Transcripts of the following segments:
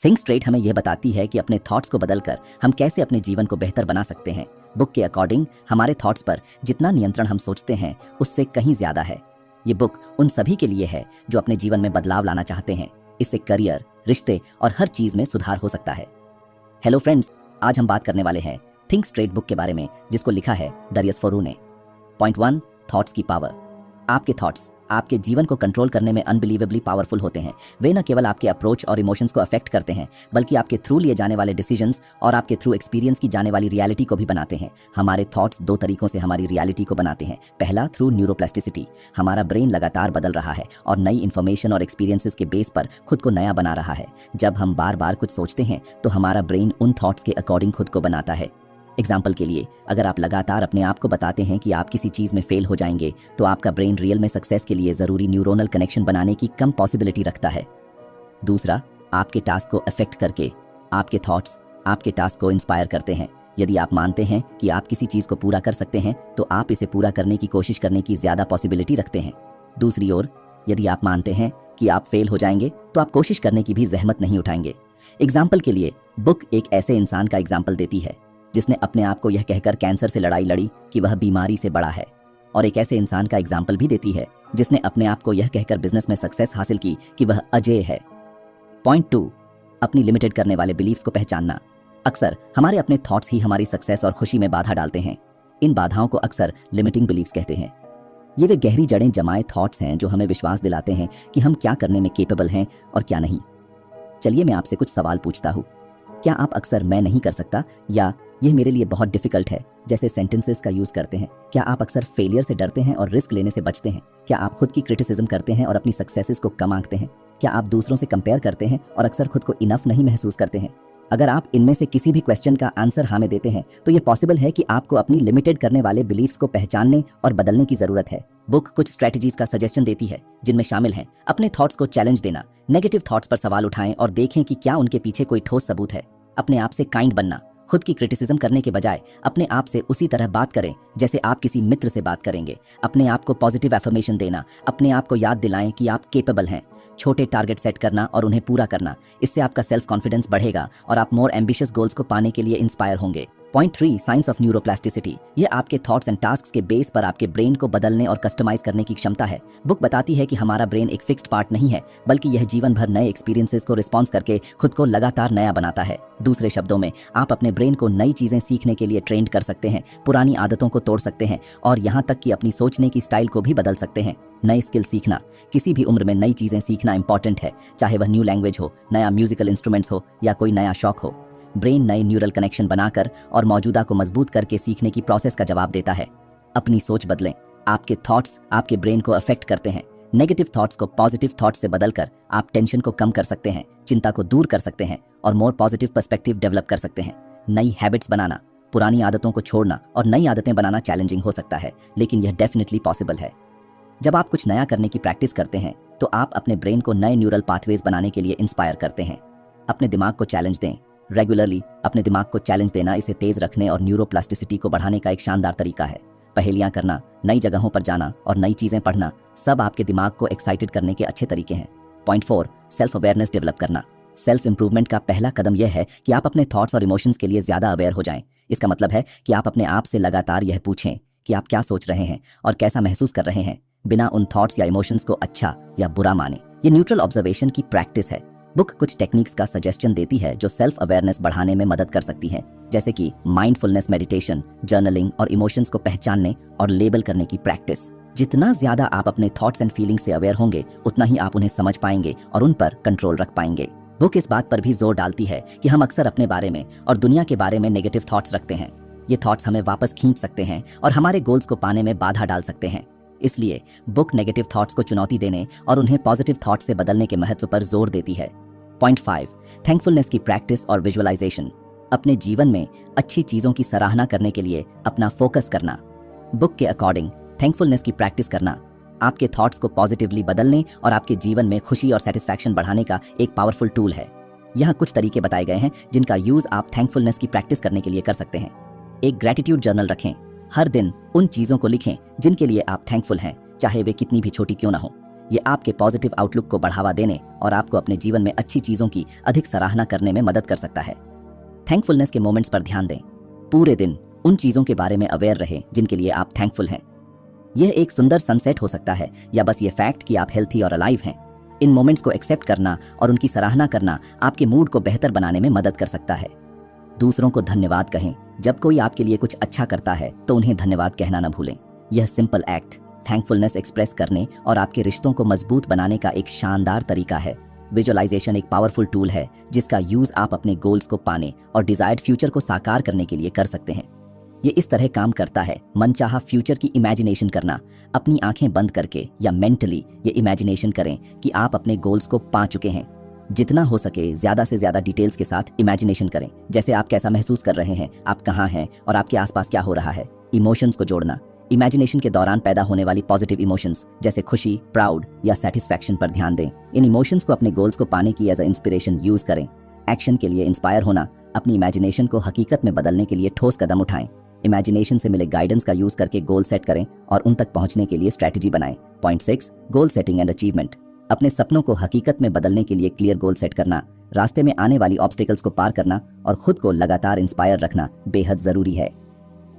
Think straight हमें यह बताती है कि अपने थॉट्स को बदलकर हम कैसे अपने जीवन को बेहतर बना सकते हैं। बुक के अकॉर्डिंग हमारे थॉट्स पर जितना नियंत्रण हम सोचते हैं उससे कहीं ज्यादा है। ये बुक उन सभी के लिए है जो अपने जीवन में बदलाव लाना चाहते हैं। इससे करियर, रिश्ते और हर चीज में सुधार हो सकता है। हेलो फ्रेंड्स, आज हम बात करने वाले हैं थिंक स्ट्रेट बुक के बारे में, जिसको लिखा है दरियस फोरू ने। पॉइंट 1, थॉट्स की पावर। आपके थॉट्स आपके जीवन को कंट्रोल करने में अनबिलीवेबली पावरफुल होते हैं। वे न केवल आपके अप्रोच और इमोशंस को अफेक्ट करते हैं, बल्कि आपके थ्रू लिए जाने वाले डिसीजंस और आपके थ्रू एक्सपीरियंस की जाने वाली रियलिटी को भी बनाते हैं। हमारे थॉट्स 2 तरीकों से हमारी रियलिटी को बनाते हैं। पहला, थ्रू न्यूरोप्लास्टिसिटी। हमारा ब्रेन लगातार बदल रहा है और नई इन्फॉर्मेशन और एक्सपीरियंसेस के बेस पर खुद को नया बना रहा है। जब हम बार बार कुछ सोचते हैं तो हमारा ब्रेन उन थॉट्स के अकॉर्डिंग खुद को बनाता है। एग्जाम्पल के लिए, अगर आप लगातार अपने आप को बताते हैं कि आप किसी चीज़ में फेल हो जाएंगे, तो आपका ब्रेन रियल में सक्सेस के लिए ज़रूरी न्यूरोनल कनेक्शन बनाने की कम पॉसिबिलिटी रखता है। दूसरा, आपके टास्क को अफेक्ट करके आपके थॉट्स आपके टास्क को इंस्पायर करते हैं। यदि आप मानते हैं कि आप किसी चीज़ को पूरा कर सकते हैं, तो आप इसे पूरा करने की कोशिश करने की ज़्यादा पॉसिबिलिटी रखते हैं। दूसरी ओर, यदि आप मानते हैं कि आप फेल हो जाएंगे, तो आप कोशिश करने की भी जहमत नहीं उठाएंगे। एग्जाम्पल के लिए, बुक एक ऐसे इंसान का एग्जाम्पल देती है जिसने अपने आप को यह कहकर कैंसर से लड़ाई लड़ी कि वह बीमारी से बड़ा है, और एक ऐसे इंसान का एग्जाम्पल भी देती है जिसने अपने आप को यह कहकर बिजनेस में सक्सेस हासिल की कि वह अजेय है। पॉइंट 2, अपनी लिमिटेड करने वाले बिलीव्स को पहचानना। अक्सर हमारे अपने थॉट्स ही हमारी सक्सेस और खुशी में बाधा डालते हैं। इन बाधाओं को अक्सर लिमिटिंग बिलीव्स कहते हैं। ये वे गहरी जड़ें जमाए थॉट्स हैं जो हमें विश्वास दिलाते हैं कि हम क्या करने में केपेबल हैं और क्या नहीं। चलिए मैं आपसे कुछ सवाल पूछता हूँ। क्या आप अक्सर मैं नहीं कर सकता या यह मेरे लिए बहुत डिफिकल्ट है जैसे सेंटेंसेस का यूज करते हैं? क्या आप अक्सर फेलियर से डरते हैं और रिस्क लेने से बचते हैं? क्या आप खुद की क्रिटिसिज्म करते हैं और अपनी सक्सेसेस को कम आंकते हैं? क्या आप दूसरों से कंपेयर करते हैं और अक्सर खुद को इनफ नहीं महसूस करते हैं? अगर आप इनमें से किसी भी क्वेश्चन का आंसर हाँ में देते हैं, तो यह पॉसिबल है कि आपको अपनी लिमिटेड करने वाले बिलीव्स को पहचानने और बदलने की जरूरत है। बुक कुछ स्ट्रेटजीज का सजेशन देती है, जिनमें शामिल हैं अपने थॉट्स को चैलेंज देना, नेगेटिव थॉट्स पर सवाल उठाएं और देखें कि क्या उनके पीछे कोई ठोस सबूत है। अपने आप से काइंड बनना, खुद की क्रिटिसिज्म करने के बजाय अपने आप से उसी तरह बात करें जैसे आप किसी मित्र से बात करेंगे। अपने आप को पॉजिटिव एफर्मेशन देना, अपने आप को याद दिलाएं कि आप केपेबल हैं। छोटे टारगेट सेट करना और उन्हें पूरा करना, इससे आपका सेल्फ कॉन्फिडेंस बढ़ेगा और आप मोर एम्बिशियस गोल्स को पाने के लिए इंस्पायर होंगे। Point 3, science of neuroplasticity. यह आपके थॉट्स एंड टास्क्स के बेस पर आपके ब्रेन को बदलने और कस्टमाइज करने की क्षमता है। बुक बताती है कि हमारा ब्रेन एक फिक्स्ड पार्ट नहीं है, बल्कि यह जीवन भर नए एक्सपीरियंसेस को रिस्पॉन्स करके खुद को लगातार नया बनाता है। दूसरे शब्दों में, आप अपने ब्रेन को नई चीजें सीखने के लिए ट्रेंड कर सकते हैं, पुरानी आदतों को तोड़ सकते हैं और यहाँ तक कि अपनी सोचने की स्टाइल को भी बदल सकते हैं। नई स्किल सीखना, किसी भी उम्र में नई चीजें सीखना इंपॉर्टेंट है, चाहे वह न्यू लैंग्वेज हो, नया म्यूजिकल इंस्ट्रूमेंट्स हो या कोई नया शौक हो। ब्रेन नए न्यूरल कनेक्शन बनाकर और मौजूदा को मजबूत करके सीखने की प्रोसेस का जवाब देता है। अपनी सोच बदलें। आपके थॉट्स आपके ब्रेन को अफेक्ट करते हैं। नेगेटिव थॉट्स को पॉजिटिव थॉट्स से बदलकर आप टेंशन को कम कर सकते हैं, चिंता को दूर कर सकते हैं और मोर पॉजिटिव पर्सपेक्टिव डेवलप कर सकते हैं। नई हैबिट्स बनाना, पुरानी आदतों को छोड़ना और नई आदतें बनाना चैलेंजिंग हो सकता है, लेकिन यह डेफिनेटली पॉसिबल है। जब आप कुछ नया करने की प्रैक्टिस करते हैं, तो आप अपने ब्रेन को नए न्यूरल पाथवेज बनाने के लिए इंस्पायर करते हैं। अपने दिमाग को चैलेंज दें। रेगुलरली अपने दिमाग को चैलेंज देना इसे तेज रखने और न्यूरोप्लास्टिसिटी को बढ़ाने का एक शानदार तरीका है। पहेलियां करना, नई जगहों पर जाना और नई चीजें पढ़ना, सब आपके दिमाग को एक्साइटेड करने के अच्छे तरीके हैं। पॉइंट 4, सेल्फ अवेयरनेस डेवलप करना। सेल्फ इंप्रूवमेंट का पहला कदम यह है कि आप अपने थॉट्स और इमोशंस के लिए ज्यादा अवेयर हो जाएं। इसका मतलब है कि आप अपने आप से लगातार यह पूछें कि आप क्या सोच रहे हैं और कैसा महसूस कर रहे हैं, बिना उन थॉट्स या इमोशंस को अच्छा या बुरा माने। ये न्यूट्रल ऑब्जर्वेशन की प्रैक्टिस है। बुक कुछ टेक्निक्स का सजेशन देती है जो सेल्फ अवेयरनेस बढ़ाने में मदद कर सकती हैं, जैसे कि माइंडफुलनेस मेडिटेशन, जर्नलिंग और इमोशंस को पहचानने और लेबल करने की प्रैक्टिस। जितना ज्यादा आप अपने थॉट्स एंड फीलिंग्स से अवेयर होंगे, उतना ही आप उन्हें समझ पाएंगे और उन पर कंट्रोल रख पाएंगे। बुक इस बात पर भी जोर डालती है कि हम अक्सर अपने बारे में और दुनिया के बारे में नेगेटिव थॉट्स रखते हैं। ये थॉट्स हमें वापस खींच सकते हैं और हमारे गोल्स को पाने में बाधा डाल सकते हैं। इसलिए बुक नेगेटिव थॉट्स को चुनौती देने और उन्हें पॉजिटिव थॉट्स से बदलने के महत्व पर जोर देती है। पॉइंट 5, थैंकफुलनेस की प्रैक्टिस और विजुअलाइजेशन। अपने जीवन में अच्छी चीजों की सराहना करने के लिए अपना फोकस करना। बुक के अकॉर्डिंग थैंकफुलनेस की प्रैक्टिस करना आपके थॉट्स को पॉजिटिवली बदलने और आपके जीवन में खुशी और सेटिस्फैक्शन बढ़ाने का एक पावरफुल टूल है। यहाँ कुछ तरीके बताए गए हैं जिनका यूज आप थैंकफुलनेस की प्रैक्टिस करने के लिए कर सकते हैं। एक ग्रेटिट्यूड जर्नल रखें। हर दिन उन चीजों को लिखें जिनके लिए आप थैंकफुल हैं, चाहे वे कितनी भी छोटी क्यों ना हो। ये आपके पॉजिटिव आउटलुक को बढ़ावा देने और आपको अपने जीवन में अच्छी चीज़ों की अधिक सराहना करने में मदद कर सकता है। थैंकफुलनेस के मोमेंट्स पर ध्यान दें। पूरे दिन उन चीज़ों के बारे में अवेयर रहें जिनके लिए आप थैंकफुल हैं। यह एक सुंदर सनसेट हो सकता है या बस ये फैक्ट कि आप हेल्थी और अलाइव हैं। इन मोमेंट्स को एक्सेप्ट करना और उनकी सराहना करना आपके मूड को बेहतर बनाने में मदद कर सकता है। दूसरों को धन्यवाद कहें। जब कोई आपके लिए कुछ अच्छा करता है तो उन्हें धन्यवाद कहना न भूलें। यह सिंपल एक्ट थैंकफुलनेस एक्सप्रेस करने और आपके रिश्तों को मजबूत बनाने का एक शानदार तरीका है। विजुअलाइजेशन एक पावरफुल टूल है जिसका यूज आप अपने गोल्स को पाने और डिजायर्ड फ्यूचर को साकार करने के लिए कर सकते हैं। ये इस तरह काम करता है, मनचाहा फ्यूचर की इमेजिनेशन करना। अपनी आंखें बंद करके या मेंटली ये इमेजिनेशन करें कि आप अपने गोल्स को पा चुके हैं। जितना हो सके ज़्यादा से ज़्यादा डिटेल्स के साथ इमेजिनेशन करें, जैसे आप कैसा महसूस कर रहे हैं, आप कहाँ हैं और आपके आसपास क्या हो रहा है। इमोशंस को जोड़ना। इमेजिनेशन के दौरान पैदा होने वाली पॉजिटिव इमोशंस जैसे खुशी, प्राउड या सेटिस्फैक्शन पर ध्यान दें। इन इमोशंस को अपने गोल्स को पाने की एज अ इंस्पिरेशन यूज करें। एक्शन के लिए इंस्पायर होना। अपनी इमेजिनेशन को हकीकत में बदलने के लिए ठोस कदम उठाएं। इमेजिनेशन से मिले गाइडेंस का यूज करके गोल सेट करें और उन तक पहुंचने के लिए स्ट्रेटजी बनाएं। Point 6 goal setting and achievement. अपने सपनों को हकीकत में बदलने के लिए क्लियर गोल सेट करना, रास्ते में आने वाली ऑब्स्टिकल्स को पार करना और खुद को लगातार इंस्पायर रखना बेहद जरूरी है।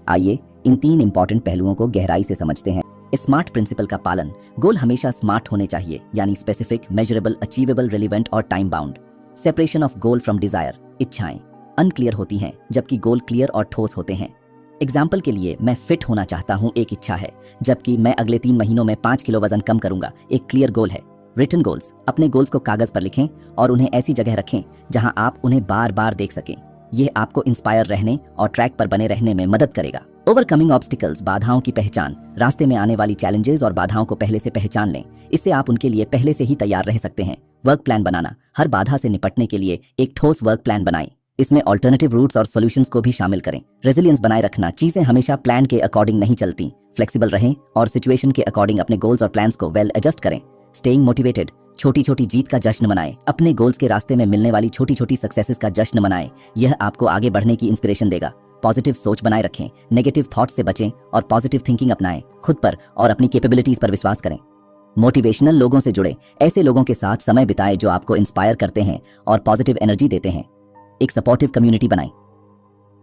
आइए इन 3 इंपॉर्टेंट पहलुओं को गहराई से समझते हैं। स्मार्ट प्रिंसिपल का पालन। गोल हमेशा स्मार्ट होने चाहिए, यानी स्पेसिफिक, मेजरेबल, अचीवेबल, रिलेवेंट और time bound. Separation of goal from Dzire. इच्छाएं अनक्लियर होती हैं जबकि गोल क्लियर और ठोस होते हैं। एग्जाम्पल के लिए, मैं फिट होना चाहता हूँ एक इच्छा है, जबकि मैं अगले 3 महीनों में 5 किलो वजन कम करूंगा एक क्लियर गोल है। Written goals. अपने गोल्स को कागज पर लिखें और उन्हें ऐसी जगह रखें जहां आप उन्हें बार बार देख सकें। ये आपको इंस्पायर रहने और ट्रैक पर बने रहने में मदद करेगा। Overcoming obstacles. बाधाओं की पहचान। रास्ते में आने वाली चैलेंजेस और बाधाओं को पहले से पहचान लें, इससे आप उनके लिए पहले से ही तैयार रह सकते हैं। वर्क प्लान बनाना। हर बाधा से निपटने के लिए एक ठोस वर्क प्लान बनाएं। इसमें ऑल्टरनेटिव रूट्स और सॉल्यूशंस को भी शामिल करें। रेजिलियंस बनाए रखना। चीजें हमेशा प्लान के अकॉर्डिंग नहीं चलती। फ्लेक्सिबल रहें और सिचुएशन के अकॉर्डिंग अपने गोल्स और प्लान्स को वेल एडजस्ट करें। Staying motivated. छोटी छोटी जीत का जश्न मनाएं। अपने गोल्स के रास्ते में मिलने वाली छोटी छोटी सक्सेसेस का जश्न मनाएं। यह आपको आगे बढ़ने की इंस्पिरेशन देगा। पॉजिटिव सोच बनाए रखें। नेगेटिव थॉट्स से बचें और पॉजिटिव थिंकिंग अपनाएं। खुद पर और अपनी कैपेबिलिटीज पर विश्वास करें। मोटिवेशनल लोगों से जुड़े। ऐसे लोगों के साथ समय बिताएं जो आपको इंस्पायर करते हैं और पॉजिटिव एनर्जी देते हैं। एक सपोर्टिव कम्युनिटी बनाएं।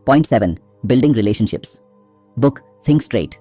Point 7 building relationships. Book think straight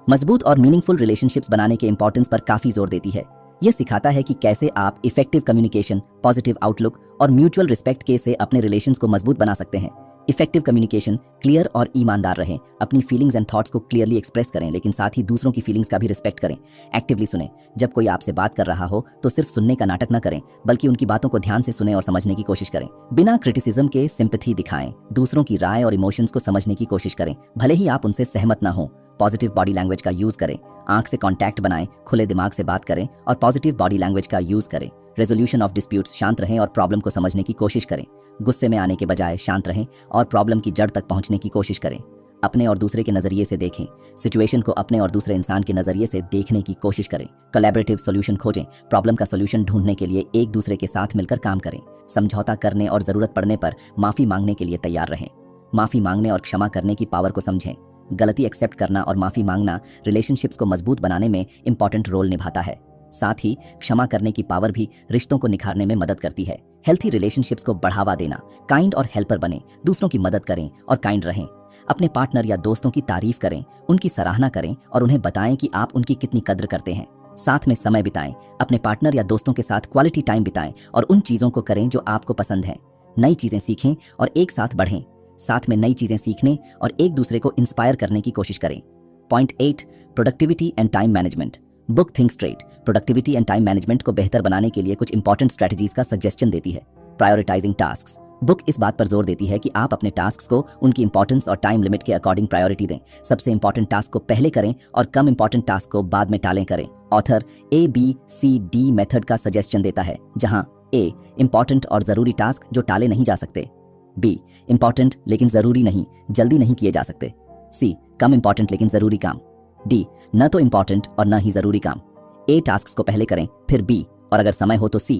मजबूत और मीनिंगफुल रिलेशनशिप्स बनाने के इंपॉर्टेंस पर काफी जोर देती है। यह सिखाता है कि कैसे आप इफेक्टिव कम्युनिकेशन, पॉजिटिव आउटलुक और म्यूचुअल रिस्पेक्ट के से अपने रिलेशंस को मजबूत बना सकते हैं। Effective communication. क्लियर और ईमानदार रहें। अपनी फीलिंग्स एंड थॉट्स को क्लियरली एक्सप्रेस करें, लेकिन साथ ही दूसरों की फीलिंग्स का भी रिस्पेक्ट करें। एक्टिवली सुनें। जब कोई आपसे बात कर रहा हो तो सिर्फ सुनने का नाटक न करें, बल्कि उनकी बातों को ध्यान से सुनें और समझने की कोशिश करें। बिना क्रिटिसिज्म के सिंपैथी दिखाएं। दूसरों की राय और इमोशंस को समझने की कोशिश करें, भले ही आप उनसे सहमत ना हो। पॉजिटिव बॉडी लैंग्वेज का यूज करें। आंख से कांटेक्ट बनाएं, खुले दिमाग से बात करें और पॉजिटिव बॉडी लैंग्वेज का यूज करें। Resolution of disputes. शांत रहें और प्रॉब्लम को समझने की कोशिश करें। गुस्से में आने के बजाय शांत रहें और प्रॉब्लम की जड़ तक पहुंचने की कोशिश करें। अपने और दूसरे के नजरिए से देखें। सिचुएशन को अपने और दूसरे इंसान के नजरिए से देखने की कोशिश करें। कोलैबोरेटिव सॉल्यूशन खोजें। प्रॉब्लम का सॉल्यूशन ढूंढने के लिए एक दूसरे के साथ मिलकर काम करें। समझौता करने और जरूरत पड़ने पर माफी मांगने के लिए तैयार रहें। माफी मांगने और क्षमा करने की पावर को समझें। गलती एक्सेप्ट करना और माफी मांगना रिलेशनशिप्स को मजबूत बनाने में इंपॉर्टेंट रोल निभाता है। साथ ही क्षमा करने की पावर भी रिश्तों को निखारने में मदद करती है। हेल्थी रिलेशनशिप्स को बढ़ावा देना। काइंड और हेल्पर बने। दूसरों की मदद करें और काइंड रहें। अपने पार्टनर या दोस्तों की तारीफ करें, उनकी सराहना करें और उन्हें बताएं कि आप उनकी कितनी कद्र करते हैं। साथ में समय बिताएं। अपने पार्टनर या दोस्तों के साथ क्वालिटी टाइम बिताएं और उन चीज़ों को करें जो आपको पसंद है। नई चीज़ें सीखें और एक साथ बढ़ें। साथ में नई चीज़ें सीखने और एक दूसरे को इंस्पायर करने की कोशिश करें। Point 8 productivity and time management. Book think straight productivity and time management को बेहतर बनाने के लिए कुछ इंपॉर्टेंट स्ट्रेटजीज का सजेशन देती है। Prioritising tasks. बुक इस बात पर जोर देती है कि आप अपने टास्क्स को उनकी इंपॉर्टेंस और टाइम लिमिट के अकॉर्डिंग प्रायोरिटी दें। सबसे इंपॉर्टेंट टास्क को पहले करें और कम इंपॉर्टेंट टास्क को बाद में टालें करें। ऑथर ABCD मेथड का सजेशन देता है, जहां A इंपॉर्टेंट और जरूरी टास्क जो टाले नहीं जा सकते, B इंपॉर्टेंट लेकिन जरूरी नहीं, जल्दी नहीं किए जा सकते, C कम इंपॉर्टेंट लेकिन जरूरी काम, D न तो इंपॉर्टेंट और न ही जरूरी काम। A टास्क को पहले करें, फिर B और अगर समय हो तो C।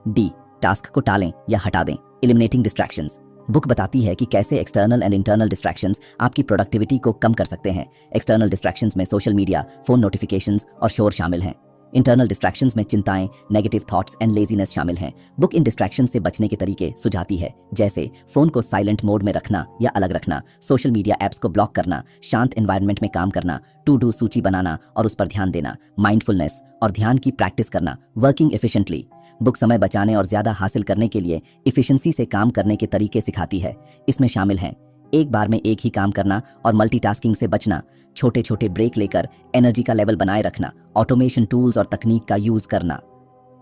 D टास्क को टालें या हटा दें। Eliminating distractions. बुक बताती है कि कैसे एक्सटर्नल एंड इंटरनल डिस्ट्रैक्शंस आपकी प्रोडक्टिविटी को कम कर सकते हैं। एक्सटर्नल डिस्ट्रैक्शंस में सोशल मीडिया, फोन नोटिफिकेशंस और शोर शामिल हैं। इंटरनल डिस्ट्रैक्शंस में चिंताएं, नेगेटिव थॉट्स एंड लेजीनेस शामिल हैं। बुक इन डिस्ट्रैक्शन से बचने के तरीके सुझाती है, जैसे फोन को साइलेंट मोड में रखना या अलग रखना, सोशल मीडिया ऐप्स को ब्लॉक करना, शांत एनवायरनमेंट में काम करना, टू डू सूची बनाना और उस पर ध्यान देना, माइंडफुलनेस और ध्यान की प्रैक्टिस करना, वर्किंग एफिशिएंटली। बुक समय बचाने और ज्यादा हासिल करने के लिए एफिशिएंसी से काम करने के तरीके सिखाती है। इसमें शामिल हैं एक बार में एक ही काम करना और मल्टीटास्किंग से बचना, छोटे छोटे ब्रेक लेकर एनर्जी का लेवल बनाए रखना, ऑटोमेशन टूल्स और तकनीक का यूज करना,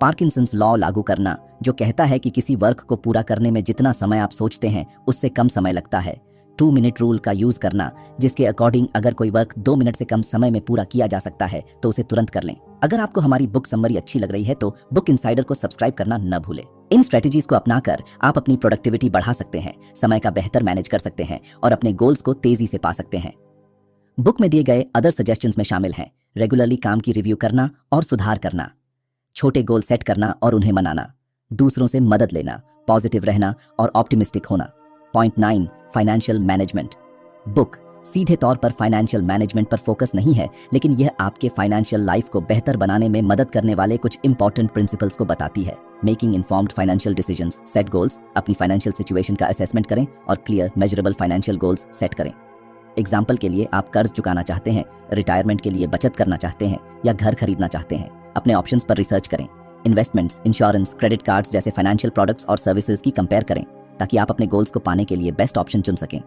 पार्किंसंस लॉ लागू करना जो कहता है कि किसी वर्क को पूरा करने में जितना समय आप सोचते हैं उससे कम समय लगता है, 2 मिनट रूल का यूज करना जिसके अकॉर्डिंग अगर कोई वर्क 2 मिनट से कम समय में पूरा किया जा सकता है तो उसे तुरंत कर लें। अगर आपको हमारी बुक समरी अच्छी लग रही है तो बुक इनसाइडर को सब्सक्राइब करना न भूलें। इन स्ट्रेटजीज को अपनाकर आप अपनी प्रोडक्टिविटी बढ़ा सकते हैं, समय का बेहतर मैनेज कर सकते हैं और अपने गोल्स को तेजी से पा सकते हैं। बुक में दिए गए अदर सजेशंस में शामिल हैं रेगुलरली काम की रिव्यू करना और सुधार करना, छोटे गोल सेट करना और उन्हें मनाना, दूसरों से मदद लेना, पॉजिटिव रहना और ऑप्टिमिस्टिक होना। Point 9 financial management. बुक सीधे तौर पर फाइनेंशियल मैनेजमेंट पर फोकस नहीं है, लेकिन यह आपके फाइनेंशियल लाइफ को बेहतर बनाने में मदद करने वाले कुछ इंपॉर्टेंट प्रिंसिपल्स को बताती है। Making informed financial decisions, set goals, अपनी फाइनेंशियल सिचुएशन का असेसमेंट करें और clear measurable financial goals set करें। एग्जाम्पल के लिए आप कर्ज चुकाना चाहते हैं, रिटायरमेंट के लिए बचत करना चाहते हैं या घर खरीदना चाहते हैं, अपने ऑप्शंस पर रिसर्च करें। इन्वेस्टमेंट्स, इंश्योरेंस, क्रेडिट कार्ड्स जैसे फाइनेंशियल प्रोडक्ट्स और सर्विसेज की कंपेयर करें ताकि आप अपने गोल्स को पाने के लिए बेस्ट ऑप्शन चुन सकें।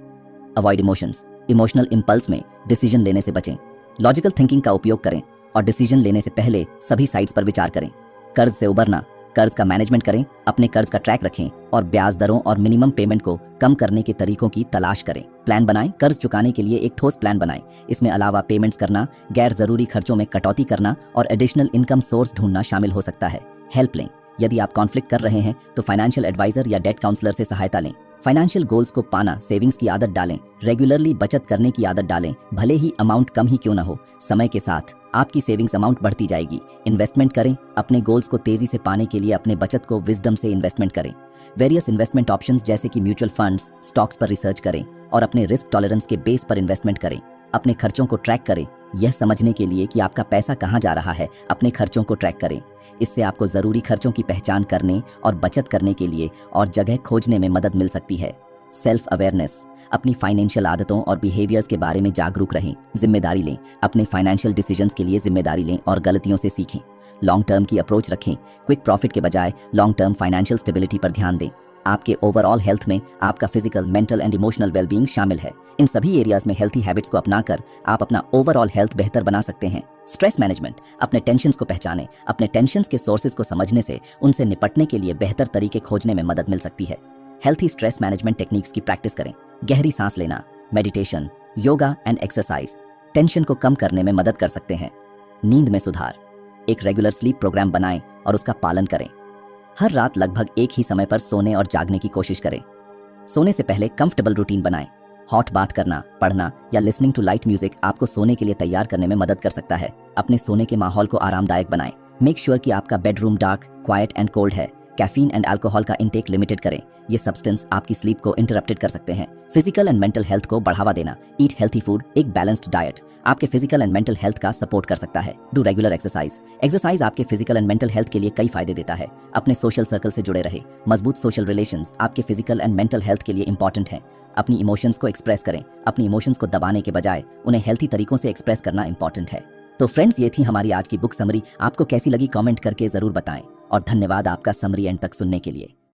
अवॉइड इमोशंस, इमोशनल इंपल्स में डिसीजन लेने से बचें। लॉजिकल थिंकिंग का उपयोग करें और डिसीजन लेने से पहले सभी साइड्स पर विचार करें। कर्ज से उबरना, कर्ज का मैनेजमेंट करें, अपने कर्ज का ट्रैक रखें और ब्याज दरों और मिनिमम पेमेंट को कम करने के तरीकों की तलाश करें। प्लान बनाएं, कर्ज चुकाने के लिए एक ठोस प्लान बनाएं। इसमें अलावा पेमेंट्स करना, गैर जरूरी खर्चों में कटौती करना और एडिशनल इनकम सोर्स ढूंढना शामिल हो सकता है। हेल्प लें, यदि आप कॉन्फ्लिक्ट कर रहे हैं तो फाइनेंशियल एडवाइजर या डेट काउंसलर से सहायता लें। फाइनेंशियल गोल्स को पाना, सेविंग्स की आदत डालें, रेगुलरली बचत करने की आदत डालें, भले ही अमाउंट कम ही क्यों ना हो। समय के साथ आपकी सेविंग्स अमाउंट बढ़ती जाएगी। इन्वेस्टमेंट करें, अपने गोल्स को तेजी से पाने के लिए अपने बचत को विजडम से इन्वेस्टमेंट करें। वेरियस इन्वेस्टमेंट ऑप्शंस जैसे कि म्यूचुअल फंड्स, स्टॉक्स पर रिसर्च करें और अपने रिस्क टॉलरेंस के बेस पर इन्वेस्टमेंट करें। अपने खर्चों को ट्रैक करें, यह समझने के लिए कि आपका पैसा कहाँ जा रहा है, अपने खर्चों को ट्रैक करें। इससे आपको ज़रूरी खर्चों की पहचान करने और बचत करने के लिए और जगह खोजने में मदद मिल सकती है। सेल्फ अवेयरनेस, अपनी फाइनेंशियल आदतों और बिहेवियर्स के बारे में जागरूक रहें। जिम्मेदारी लें, अपने फाइनेंशियल डिसीजंस के लिए जिम्मेदारी लें और गलतियों से सीखें। लॉन्ग टर्म की अप्रोच रखें, क्विक प्रॉफिट के बजाय लॉन्ग टर्म फाइनेंशियल स्टेबिलिटी पर ध्यान दें। आपके ओवरऑल हेल्थ में आपका physical, mental and emotional wellbeing शामिल है। इन सभी एरियाज में हेल्थी हैबिट्स को अपनाकर आप अपना ओवरऑल हेल्थ बेहतर बना सकते हैं। स्ट्रेस मैनेजमेंट, अपने टेंशन्स को पहचानें। अपने टेंशन्स के सोर्सेज को समझने से उनसे निपटने के लिए बेहतर तरीके खोजने में मदद मिल सकती है। हेल्थी स्ट्रेस मैनेजमेंट टेक्निक्स की प्रैक्टिस करें। गहरी सांस लेना, meditation, yoga and exercise tension को कम करने में मदद कर सकते हैं। नींद में सुधार, एक रेगुलर स्लीप प्रोग्राम बनाएं और उसका पालन करें। हर रात लगभग एक ही समय पर सोने और जागने की कोशिश करें। सोने से पहले कंफर्टेबल रूटीन बनाएं। हॉट बात करना, पढ़ना या लिसनिंग टू लाइट म्यूजिक आपको सोने के लिए तैयार करने में मदद कर सकता है। अपने सोने के माहौल को आरामदायक बनाएं। मेक श्योर कि आपका bedroom dark, quiet and cold है। कैफीन एंड अल्कोहल का इंटेक लिमिटेड करें, ये सब्सटेंस आपकी स्लीप को इंटरप्टेड कर सकते हैं। फिजिकल एंड मेंटल हेल्थ को बढ़ावा देना, ईट हेल्थी फूड, एक बैलेंस्ड डाइट आपके फिजिकल एंड मेंटल हेल्थ का सपोर्ट कर सकता है। डू रेगुलर एक्सरसाइज, एक्सरसाइज आपके फिजिकल एंड मेंटल हेल्थ के लिए कई फायदे देता है। अपने सोशल सर्कल से जुड़े रहे, मजबूत सोशल रिलेशंस आपके फिजिकल एंड मेंटल हेल्थ के लिए इंपॉर्टेंट हैं। अपनी इमोशंस को एक्सप्रेस करें, अपनी इमोशंस को दबाने के बजाय उन्हें हेल्थी तरीकों से एक्सप्रेस करना इंपॉर्टेंट है। तो फ्रेंड्स, ये थी हमारी आज की बुक समरी। आपको कैसी लगी कमेंट करके जरूर बताएं और धन्यवाद आपका समरी एंड तक सुनने के लिए।